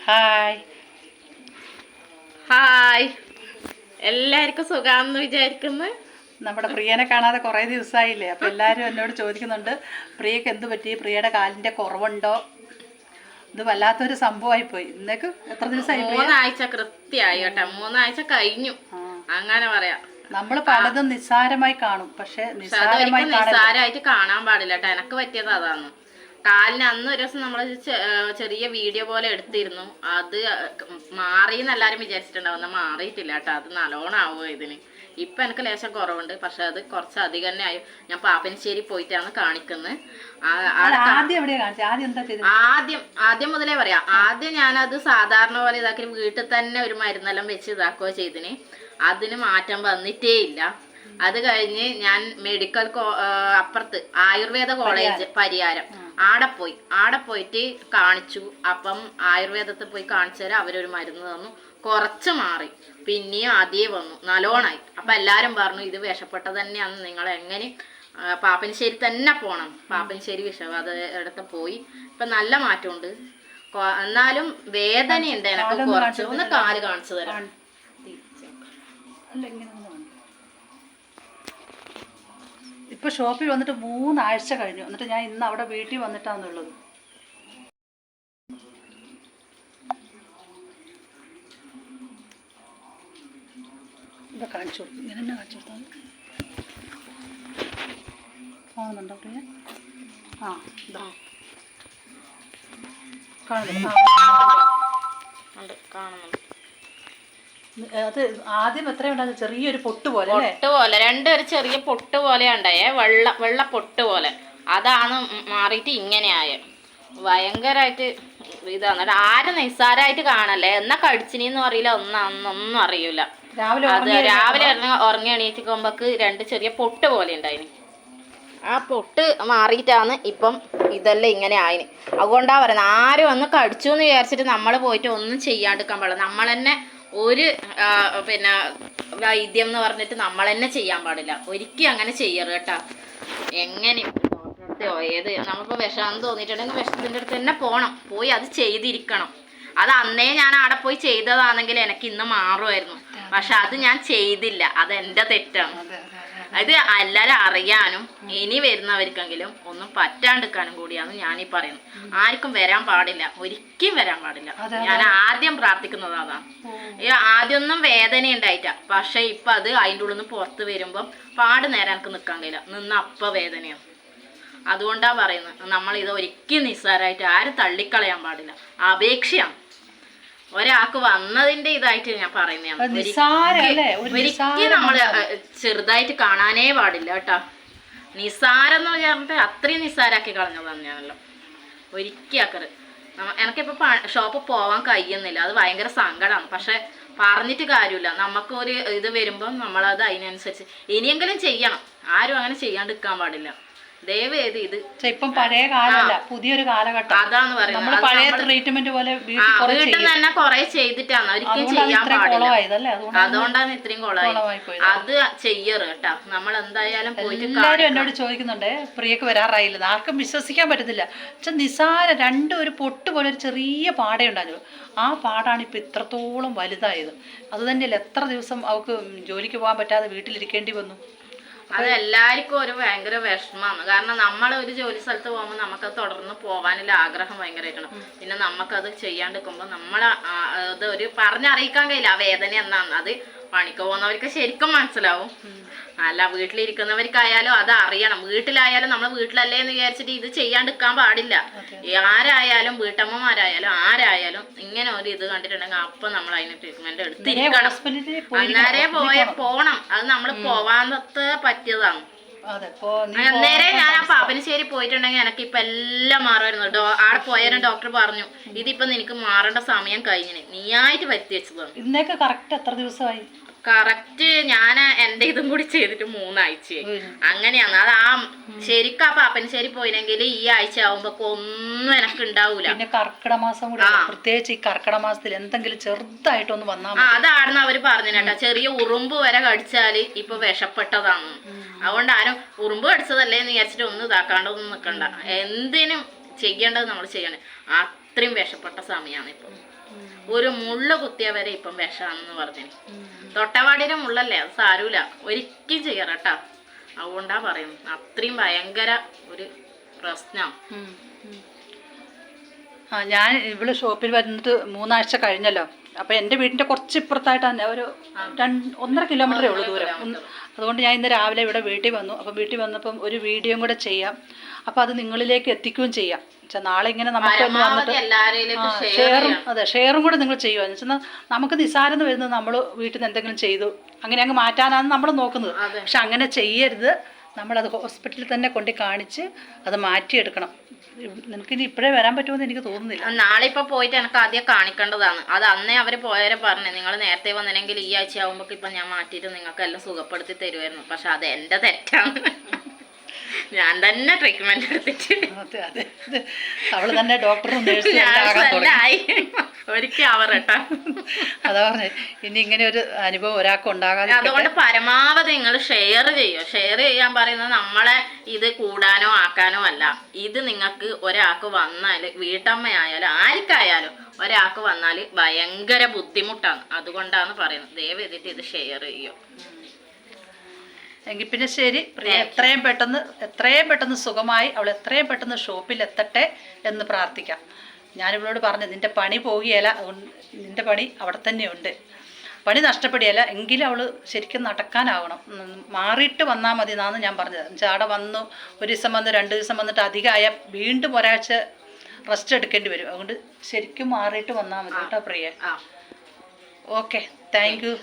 Hi hi എല്ലാവർക്കും സുഖാന്ന് വിചാരിക്കുന്നു. നമ്മുടെ പ്രിയനെ കാണാതെ കുറേ ദിവസമായില്ലേ, അപ്പോൾ എല്ലാവരും എന്നോട് ചോദിക്കുന്നുണ്ട് പ്രിയക്ക് എന്ത് പറ്റി, പ്രിയയുടെ കാലിൻ്റെ കുറവുണ്ടോ. ഇത് വല്ലാത്തൊരു സംഭവമായിപ്പോയി. ഇന്നേക്ക് എത്ര ദിവസമായി? 3 ആഴ്ച കൃത്യമായി കേട്ടോ, 3 ആഴ്ച കഴിഞ്ഞു അങ്ങനെ പറയാം. നമ്മൾ പലതും നിസ്സാരമായി കാണും, പക്ഷെ നിസ്സാരമായിട്ട് കാണാൻ പാടില്ല കേട്ടോ. എനക്ക് പറ്റിയത് അതാണ്. കാലിന് അന്ന് ഒരു ദിവസം നമ്മൾ ചെറിയ വീഡിയോ പോലെ എടുത്തിരുന്നു. അത് മാറിയെന്ന് എല്ലാവരും വിചാരിച്ചിട്ടുണ്ടാവും, മാറിയിട്ടില്ല കേട്ടോ. അത് നല്ലോണം ആവുക ഇതിന്. ഇപ്പം എനിക്ക് ലേശം കുറവുണ്ട്, പക്ഷെ അത് കുറച്ച് അധികം തന്നെ ആയി. ഞാൻ പാപ്പനശ്ശേരി പോയിട്ടാണ് കാണിക്കുന്നത്. ആദ്യം മുതലേ പറയാം. ആദ്യം ഞാനത് സാധാരണ പോലെ ഇതാക്കി വീട്ടിൽ തന്നെ ഒരു മരുന്നെല്ലാം വെച്ച് ഇതാക്കുകയോ ചെയ്തിന്. അതിന് മാറ്റം വന്നിട്ടേ ഇല്ല. അത് കഴിഞ്ഞ് ഞാൻ മെഡിക്കൽ അപ്പുറത്ത് ആയുർവേദ കോളേജ് പരിയാരം ആടെ പോയിട്ട് കാണിച്ചു. അപ്പം ആയുർവേദത്തിൽ പോയി കാണിച്ചാൽ അവരൊരു മരുന്ന് തന്നു, കുറച്ച് മാറി. പിന്നെയും അതേ വന്നു, നല്ലോണായി. അപ്പം എല്ലാവരും പറഞ്ഞു ഇത് വിഷപ്പെട്ടത് തന്നെയാണ്, നിങ്ങൾ എങ്ങനെ പാപ്പനശ്ശേരി തന്നെ പോകണം. പാപ്പനശ്ശേരി വിഷവാദ ഇടത്ത് പോയി. ഇപ്പം നല്ല മാറ്റമുണ്ട്. എന്നാലും വേദനയുണ്ട് എനിക്ക് കുറച്ച്. ഒന്ന് കാല് കാണിച്ചു തരാം. ഇപ്പൊ ഷോപ്പിൽ വന്നിട്ട് 3 ആഴ്ച കഴിഞ്ഞു. എന്നിട്ട് ഞാൻ ഇന്ന് അവിടെ വീട്ടിൽ വന്നിട്ടാന്നുള്ളത്. ഇവിടെ കാണിച്ചു കൊടുക്കും, ഇങ്ങനെ തന്നെ കാണിച്ചു കൊടുത്താൽ കാണുന്നുണ്ടോ പ്രിയ? ആ ഇതാ കാണുന്നുണ്ട്. അത് ആദ്യം എത്രയുണ്ടാകും? ചെറിയൊരു പൊട്ട് പോലെ ഒരു ചെറിയ പൊട്ട് പോലെ ഉണ്ടായേ, വെള്ള പൊട്ട് പോലെ. അതാണ് മാറിയിട്ട് ഇങ്ങനെയായ. ഭയങ്കരമായിട്ട് ഇതാണ്. ആരും നിസ്സാരമായിട്ട് കാണല്ലേ. എന്നാ കടിച്ചിനെന്ന് അറിയില്ല, ഒന്നും അറിയൂല. രാവിലെ ഉറങ്ങി എണീറ്റിക്കുമ്പോക്ക് 2 ചെറിയ പൊട്ട് പോലെ ഉണ്ടായിന്. ആ പൊട്ട് മാറിയിട്ടാണ് ഇപ്പം ഇതെല്ലാം ഇങ്ങനെ ആയിന്. അതുകൊണ്ടാ പറയുന്നത്, ആരും ഒന്ന് കടിച്ചു എന്ന് വിചാരിച്ചിട്ട് നമ്മൾ പോയിട്ട് ഒന്നും ചെയ്യാണ്ടിരിക്കാൻ പാടില്ല. നമ്മൾ തന്നെ ഒരു പിന്നെ വൈദ്യം എന്ന് പറഞ്ഞിട്ട് നമ്മൾ തന്നെ ചെയ്യാൻ പാടില്ല. ഒരിക്കലും അങ്ങനെ ചെയ്യരുത് കേട്ടോ. എങ്ങനെ ഡോക്ടറെ അടുത്തോ ഏത് നമ്മളിപ്പോൾ വിഷമാണെന്ന് തോന്നിയിട്ടുണ്ടെങ്കിൽ വിഷത്തിൻ്റെ അടുത്ത് തന്നെ പോയി അത് ചെയ്തിരിക്കണം. അത് അന്നേ ഞാൻ അവിടെ പോയി ചെയ്തതാണെങ്കിൽ എനിക്ക് ഇന്ന് മാറുമായിരുന്നു. പക്ഷെ അത് ഞാൻ ചെയ്തില്ല, അത് എൻ്റെ തെറ്റാണ്. അത് എല്ലാവരും അറിയാനും ഇനി വരുന്നവർക്കെങ്കിലും ഒന്നും പറ്റാണ്ടിരിക്കാനും കൂടിയാണ് ഞാനീ പറയുന്നത്. ആർക്കും വരാൻ പാടില്ല, ഒരിക്കലും വരാൻ പാടില്ല. ഞാൻ ആദ്യം പ്രാർത്ഥിക്കുന്നത് അതാണ്. ആദ്യമൊന്നും വേദന ഉണ്ടായിട്ടാ, പക്ഷെ ഇപ്പം അത് അതിൻ്റെ ഉള്ളിൽ നിന്ന് പുറത്ത് വരുമ്പം പാട് നേരം എനിക്ക് നിൽക്കാൻ കഴിയില്ല, നിന്ന് അപ്പം വേദനയാണ്. അതുകൊണ്ടാണ് പറയുന്നത്, നമ്മളിത് ഒരിക്കലും നിസ്സാരമായിട്ട് ആരും തള്ളിക്കളയാൻ പാടില്ല. അപേക്ഷയാണ്. ഒരാൾക്ക് വന്നതിന്റെ ഇതായിട്ട് ഞാൻ പറയുന്നതാണ്. ഒരിക്കലും നമ്മള് ചെറുതായിട്ട് കാണാനേ പാടില്ല കേട്ടോ. നിസ്സാരം എന്ന് പറഞ്ഞിട്ട് അത്രയും നിസ്സാരാക്കി കളഞ്ഞതാണ് ഞാനല്ലോ. ഒരിക്കലും ആക്കരുത്. എനിക്കിപ്പോൾ ഷോപ്പിൽ പോവാൻ കഴിയുന്നില്ല, അത് ഭയങ്കര സങ്കടമാണ്. പക്ഷെ പറഞ്ഞിട്ട് കാര്യമില്ല. നമുക്കൊരു ഇത് വരുമ്പം നമ്മളത് അതിനനുസരിച്ച് ഇനിയെങ്കിലും ചെയ്യണം. ആരും അങ്ങനെ ചെയ്യാണ്ടിരിക്കാൻ പാടില്ല. ദയവേത് ഇത് ഇപ്പം പഴയ കാലമല്ല, പുതിയൊരു കാലഘട്ടം. അതാണ് പറയുന്നത്. പഴയ ട്രീറ്റ്മെന്റ് പോലെ വീട്ടിൽ തന്നെ കുറെ ചെയ്തിട്ടാണ്, ഒരിക്കലും ചെയ്യാൻ പാടില്ല. അതുകൊണ്ടാണ് ഇത്രയും കുളമായി. അത് ചെയ്യറ് കേട്ടാ. നമ്മൾ എന്തായാലും പോയിട്ട് എല്ലാവരും എന്നോട് ചോദിക്കുന്നുണ്ട് പ്രിയക്ക് വരാറായില്ല. ആർക്കും വിശ്വസിക്കാൻ പറ്റത്തില്ല. പക്ഷെ നിസാരം ഒരു പൊട്ട് പോലെ ഒരു ചെറിയ പാടേ ഉണ്ടായിരുന്നു. ആ പാടാണ് ഇപ്പൊ ഇത്രത്തോളം വലുതായത്. അത് തന്നെയല്ല, എത്ര ദിവസം അവൾക്ക് ജോലിക്ക് പോകാൻ പറ്റാതെ വീട്ടിലിരിക്കേണ്ടി വന്നു. അതെല്ലാവർക്കും ഒരു ഭയങ്കര വിഷമമാണ്. കാരണം നമ്മൾ ഒരു ജോലി സ്ഥലത്ത് പോകുമ്പോൾ നമുക്കത് തുടർന്ന് പോകാനുള്ള ആഗ്രഹം ഭയങ്കരമായിക്കണം. പിന്നെ നമുക്കത് ചെയ്യാണ്ടിരിക്കുമ്പോൾ അത് ഒരു പറഞ്ഞറിയിക്കാൻ കഴിയില്ല ആ വേദന എന്നാണ്. അത് പണിക്ക് പോകുന്നവർക്ക് ശരിക്കും മനസ്സിലാവും. അല്ല വീട്ടിലിരിക്കുന്നവർക്കായാലും അത് അറിയണം. വീട്ടിലായാലും നമ്മൾ വീട്ടിലല്ലേ എന്ന് വിചാരിച്ചിട്ട് ഇത് ചെയ്യാണ്ടിരിക്കാൻ പാടില്ല. ആരായാലും വീട്ടമ്മമാരായാലും ആരായാലും ഇങ്ങനെ ഒരു ഇത് കണ്ടിട്ടുണ്ടെങ്കിൽ അപ്പം നമ്മൾ അതിന് ട്രീറ്റ്മെന്റ് എടുത്തിരിക്കണം. അന്നേരം പോണം. അത് നമ്മൾ പോവാത്ത പറ്റിയതാണ്. അന്നേരം ഞാൻ ആ പാപ്പനശ്ശേരി പോയിട്ടുണ്ടെങ്കിൽ എനിക്ക് ഇപ്പൊ എല്ലാം മാറുമായിരുന്നു. ആടെ പോയാലും ഡോക്ടർ പറഞ്ഞു ഇതിപ്പോ നിനക്ക് മാറേണ്ട സമയം കഴിഞ്ഞിന്, നീയായിട്ട് വരുത്തി വെച്ചതാണ്. ഇന്നേക്ക് കറക്റ്റ് എത്ര ദിവസമായി? കറക്റ്റ് ഞാൻ എൻ്റെ ഇതും കൂടി ചെയ്തിട്ട് 3 ആഴ്ചയായി. അങ്ങനെയാണ്. അത് ശരിക്കും ആ പാപ്പനശ്ശേരി പോയില്ലെങ്കിൽ ഈ ആഴ്ച ആവുമ്പോ ഒന്നും എനക്ക് ഉണ്ടാവൂല. പിന്നെ കർക്കിടക മാസം കൂടി, പ്രത്യേകിച്ച് ഈ കർക്കിടക മാസത്തിൽ എന്തെങ്കിലും ചെറുതായിട്ടൊന്ന് വന്നാൽ അതാണെന്ന് അവര് പറഞ്ഞു കേട്ടോ. ചെറിയ ഉറുമ്പ് വരെ കടിച്ചാല് ഇപ്പൊ വിഷപ്പെട്ടതാണ്. അതുകൊണ്ട് ആരും ഉറുമ്പ് കടിച്ചതല്ലേ എന്ന് വിചാരിച്ചിട്ട് ഒന്നും ഇതാക്കാണ്ടൊന്നും നിക്കണ്ട. എന്തിനും ചെയ്യേണ്ടത് നമ്മൾ ചെയ്യണേ. അത്രയും വിഷപ്പെട്ട സമയമാണ് ഇപ്പം. ഒരു മുള്ള കുത്തിയവരെ ഇപ്പം വിഷമാണെന്ന് പറഞ്ഞു. തൊട്ടവാടിയുടെ മുള്ളല്ലേ, അത് സാരൂല, ഒരിക്കലും ചെയ്യാറട്ടാ. അതുകൊണ്ടാ പറയുന്നത്, അത്രയും ഭയങ്കര ഒരു പ്രശ്നം. ഞാൻ ഇവിടെ ഷോപ്പിൽ വന്നിട്ട് 3 ആഴ്ച കഴിഞ്ഞല്ലോ. അപ്പോൾ എൻ്റെ വീടിൻ്റെ കുറച്ച് ഇപ്പുറത്തായിട്ട് തന്നെ ഒരു 1.5 കിലോമീറ്ററേ ഉള്ളൂ ദൂരം. അതുകൊണ്ട് ഞാൻ ഇന്ന് രാവിലെ ഇവിടെ വീട്ടിൽ വന്നു. അപ്പം വീട്ടിൽ വന്നപ്പം ഒരു വീഡിയോയും കൂടെ ചെയ്യാം, അപ്പോൾ അത് നിങ്ങളിലേക്ക് എത്തിക്കുകയും ചെയ്യാം. നാളെ ഇങ്ങനെ നമുക്ക് വന്നിട്ട് ഷെയറും കൂടെ നിങ്ങൾ ചെയ്യുക എന്ന് വെച്ചാൽ നമുക്ക് നിസ്സാരം വരുന്നത് നമ്മൾ വീട്ടിൽ നിന്ന് എന്തെങ്കിലും ചെയ്തു അങ്ങനെ അങ്ങ് മാറ്റാനാണ് നമ്മൾ നോക്കുന്നത്. പക്ഷെ അങ്ങനെ ചെയ്യരുത്. നമ്മളത് ഹോസ്പിറ്റലിൽ തന്നെ കൊണ്ട് കാണിച്ച് അത് മാറ്റിയെടുക്കണം. നിനക്കിനി ഇപ്പോഴേ വരാൻ പറ്റുമെന്ന് എനിക്ക് തോന്നുന്നില്ല. നാളെ ഇപ്പൊ പോയിട്ട് എനിക്ക് ആദ്യം കാണിക്കേണ്ടതാണ്. അത് അന്നേ അവര് പോയവരെ പറഞ്ഞു, നിങ്ങൾ നേരത്തെ വന്നില്ലെങ്കിൽ ഈ ആഴ്ച ആകുമ്പോൾ ഇപ്പൊ ഞാൻ മാറ്റിയിട്ട് നിങ്ങൾക്ക് എല്ലാം സുഖപ്പെടുത്തി തരുമായിരുന്നു. പക്ഷെ അത് എന്റെ തെറ്റാണ്. ഞാൻ തന്നെ ട്രീറ്റ്മെന്റ് എടുത്തിട്ട് അവള് തന്നെ ഡോക്ടറും ഒരിക്കൽ ആവറട്ടാ. അതാ പറഞ്ഞേ, ഇനി ഇങ്ങനെ ഒരു അനുഭവം ഒരാൾക്ക് ഉണ്ടാകാതെ. അതുകൊണ്ട് പരമാവധി നിങ്ങൾ ഷെയർ ചെയ്യോ. ഷെയർ ചെയ്യാൻ പറയുന്നത് നമ്മളെ ഇത് കൂടാനോ ആക്കാനോ അല്ല. ഇത് നിങ്ങൾക്ക് ഒരാൾക്ക് വന്നാൽ, വീട്ടമ്മയായാലും ആർക്കായാലും ഒരാൾക്ക് വന്നാൽ ഭയങ്കര ബുദ്ധിമുട്ടാണ്. അതുകൊണ്ടാണ് പറയുന്നത്, ദയവ് ചെയ്തിട്ട് ഇത് ഷെയർ ചെയ്യോ. എങ്കിൽ പിന്നെ ശരി പ്രിയ, എത്രയും പെട്ടെന്ന് സുഖമായി അവൾ എത്രയും പെട്ടെന്ന് ഷോപ്പിൽ എത്തട്ടെ എന്ന് പ്രാർത്ഥിക്കാം. ഞാനിവളോട് പറഞ്ഞു, നിൻ്റെ പണി പോകുകയല്ല, നിൻ്റെ പണി അവിടെ തന്നെയുണ്ട്, പണി നഷ്ടപ്പെടുകയല്ല, എങ്കിലും അവൾ ശരിക്കും നടക്കാനാവണം, മാറിയിട്ട് വന്നാൽ മതി എന്നാണ് ഞാൻ പറഞ്ഞത്. അവിടെ വന്നു 1 ദിവസം വന്ന് 2 ദിവസം വന്നിട്ട് അധികമായ വീണ്ടും ഒരാഴ്ച റെസ്റ്റ് എടുക്കേണ്ടി വരും. അതുകൊണ്ട് ശരിക്കും മാറിയിട്ട് വന്നാൽ മതി കേട്ടോ പ്രിയ. Okay, thank you.